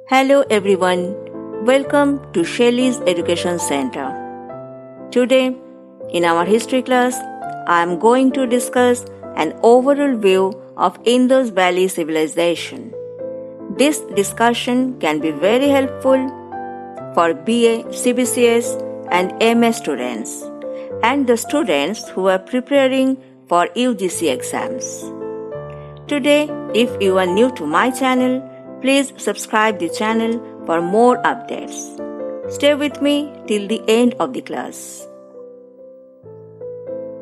Hello everyone, welcome to Shelleyz Education Center. Today, in our history class, I am going to discuss an overall view of Indus Valley Civilization. This discussion can be very helpful for BA, CBCS and MA students and the students who are preparing for UGC exams. Today, if you are new to my channel, please subscribe the channel for more updates. Stay with me till the end of the class.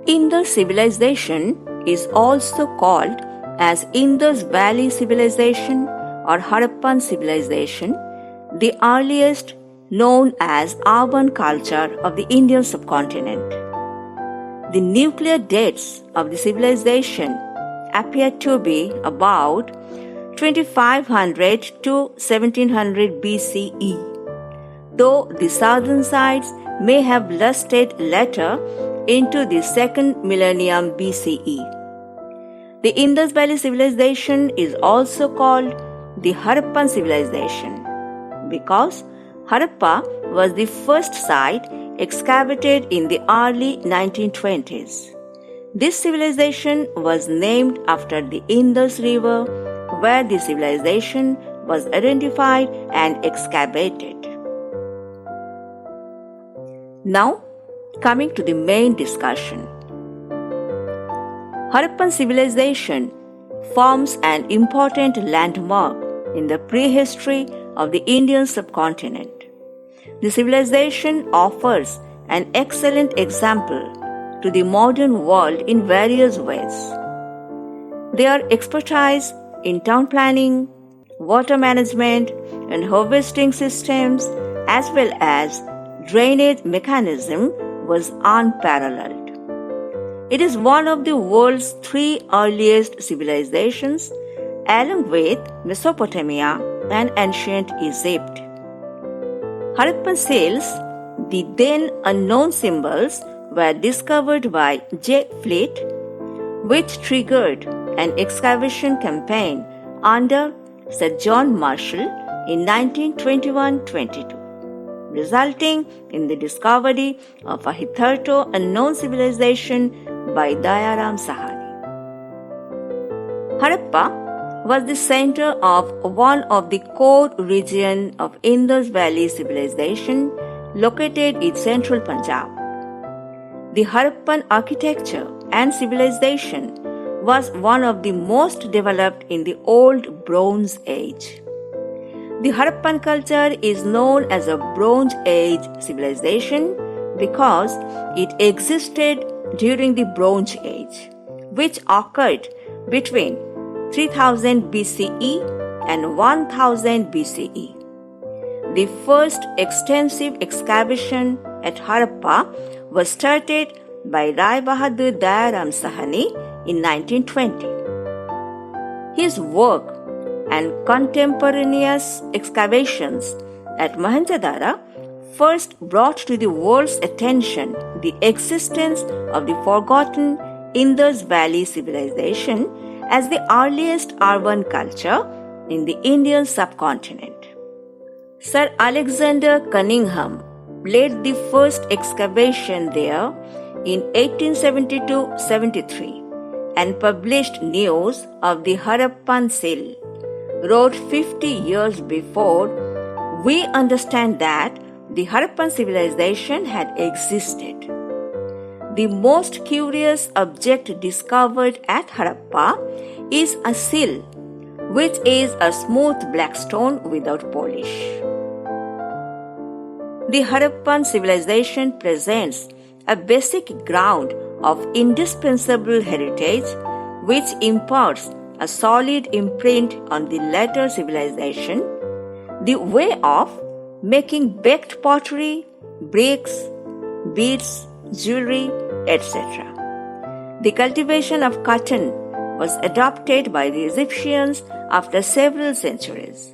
Indus Civilization is also called as Indus Valley Civilization or Harappan Civilization, the earliest known as urban culture of the Indian Subcontinent. The nuclear dates of the civilization appear to be about 2500 to 1700 BCE, though the southern sides may have lusted later into the second millennium BCE. The Indus Valley Civilization is also called the Harappan Civilization because Harappa was the first site excavated in the early 1920s. This civilization was named after the Indus River, where the civilization was identified and excavated. Now, coming to the main discussion. Harappan civilization forms an important landmark in the prehistory of the Indian subcontinent. The civilization offers an excellent example to the modern world in various ways. Their expertise in town planning, water management, and harvesting systems, as well as drainage mechanism, was unparalleled. It is one of the world's three earliest civilizations, along with Mesopotamia and ancient Egypt. Harappan seals, the then unknown symbols, were discovered by J. Fleet, which triggered an excavation campaign under Sir John Marshall in 1921-22, resulting in the discovery of a hitherto unknown civilization by Dayaram Sahani. Harappa was the center of one of the core regions of Indus Valley Civilization located in central Punjab. The Harappan architecture and civilization was one of the most developed in the Old Bronze Age. The Harappan culture is known as a Bronze Age civilization because it existed during the Bronze Age, which occurred between 3000 BCE and 1000 BCE. The first extensive excavation at Harappa was started by Rai Bahadur Dayaram Sahani in 1920. His work and contemporaneous excavations at Mohenjo-Daro first brought to the world's attention the existence of the forgotten Indus Valley Civilization as the earliest urban culture in the Indian subcontinent. Sir Alexander Cunningham led the first excavation there in 1872-73 and published news of the Harappan seal. Wrote 50 years before, we understand that the Harappan civilization had existed. The most curious object discovered at Harappa is a seal, which is a smooth black stone without polish. The Harappan civilization presents a basic ground of indispensable heritage which imparts a solid imprint on the later civilization, the way of making baked pottery, bricks, beads, jewelry, etc. The cultivation of cotton was adopted by the Egyptians after several centuries.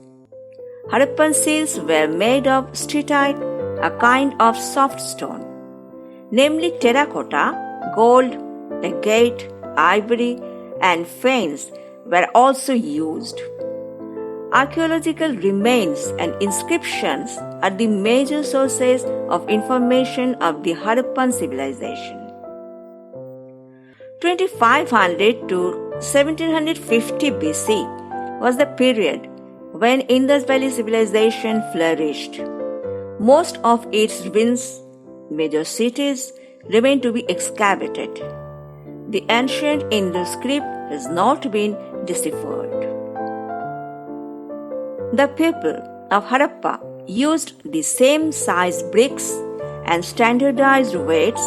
Harappan seals were made of steatite, a kind of soft stone, namely terracotta, gold, agate, ivory, and faience were also used. Archaeological remains and inscriptions are the major sources of information of the Harappan civilization. 2500 to 1750 BC was the period when Indus Valley Civilization flourished. Most of its ruins, major cities, remain to be excavated. The ancient Indus script has not been deciphered. The people of Harappa used the same size bricks and standardized weights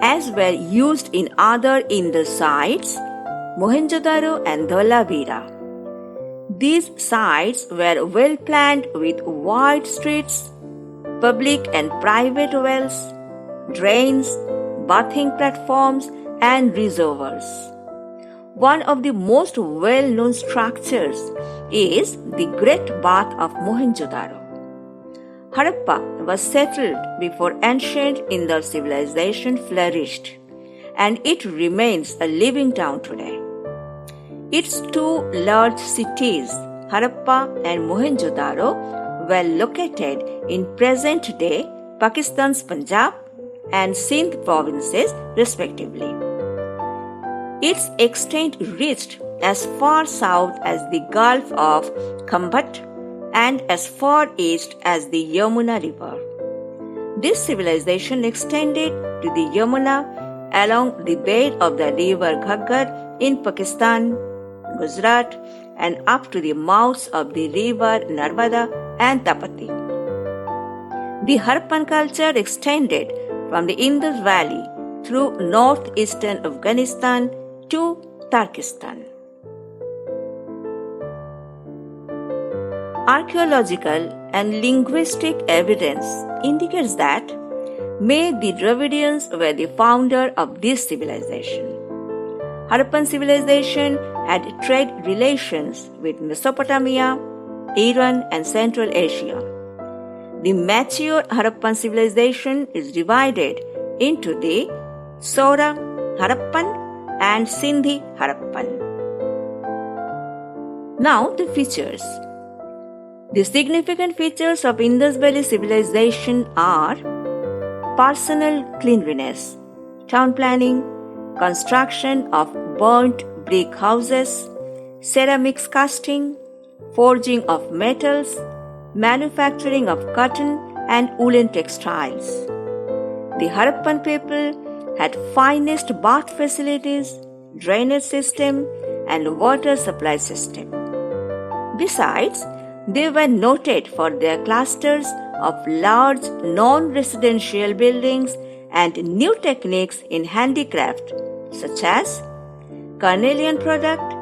as were used in other Indus sites, Mohenjo-Daro and Dholavira. These sites were well planned with wide streets, public and private wells, drains, bathing platforms, and reservoirs. One of the most well-known structures is the Great Bath of Mohenjo-Daro. Harappa was settled before ancient Indus civilization flourished, and it remains a living town today. Its two large cities, Harappa and Mohenjo-Daro, were located in present-day Pakistan's Punjab and Sindh provinces, respectively. Its extent reached as far south as the Gulf of Khambat and as far east as the Yamuna River. This civilization extended to the Yamuna along the bed of the river Ghaggar in Pakistan, Gujarat, and up to the mouths of the river Narmada and Tapati. The Harappan culture extended from the Indus Valley through northeastern Afghanistan to Turkestan. Archaeological and linguistic evidence indicates that the Dravidians were the founder of this civilization. Harappan civilization had trade relations with Mesopotamia, Iran, and Central Asia. The mature Harappan civilization is divided into the Saura Harappan and Sindhi Harappan. Now the features. The significant features of Indus Valley civilization are personal cleanliness, town planning, construction of burnt brick houses, ceramics casting, forging of metals, manufacturing of cotton and woolen textiles. The Harappan people had finest bath facilities, drainage system, and water supply system. Besides, they were noted for their clusters of large non-residential buildings and new techniques in handicraft such as carnelian product,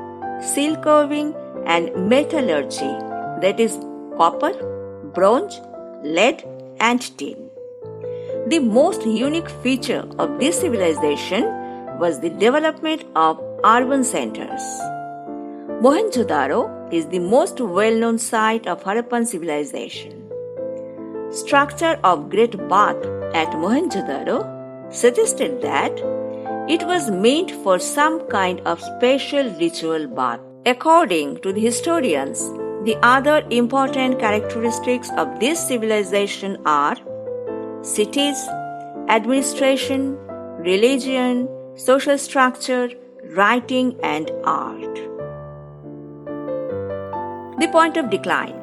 silk weaving, and metallurgy, that is copper, bronze, lead, and tin. The most unique feature of this civilization was the development of urban centers. Mohenjo-Daro is the most well-known site of Harappan civilization. Structure of Great Bath at Mohenjo-Daro suggested that it was meant for some kind of special ritual bath. According to the historians, the other important characteristics of this civilization are cities, administration, religion, social structure, writing, and art. The point of decline.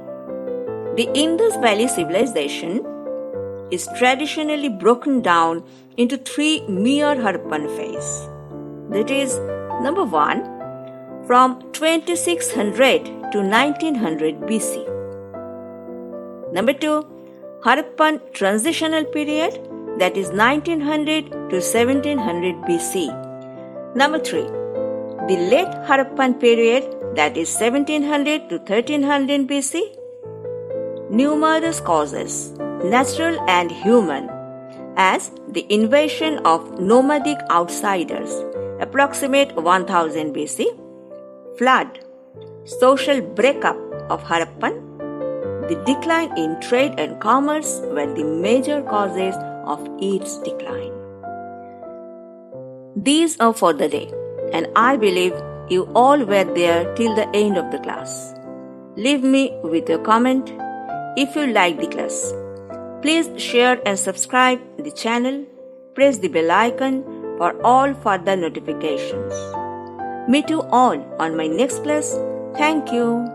The Indus Valley Civilization is traditionally broken down into three mere Harappan phases. That is, number 1, from 2600 to 1900 BC. Number 2, Harappan transitional period, that is 1900 to 1700 BC. Number 3, the late Harappan period, that is 1700 to 1300 BC. Numerous causes, natural and human, as the invasion of nomadic outsiders, approximate 1000 BC, flood, social breakup of Harappan, the decline in trade and commerce were the major causes of its decline. These are for the day, and I believe you all were there till the end of the class. Leave me with your comment if you like the class. Please share and subscribe the channel. Press the bell icon for all further notifications. Meet you all on my next class. Thank you.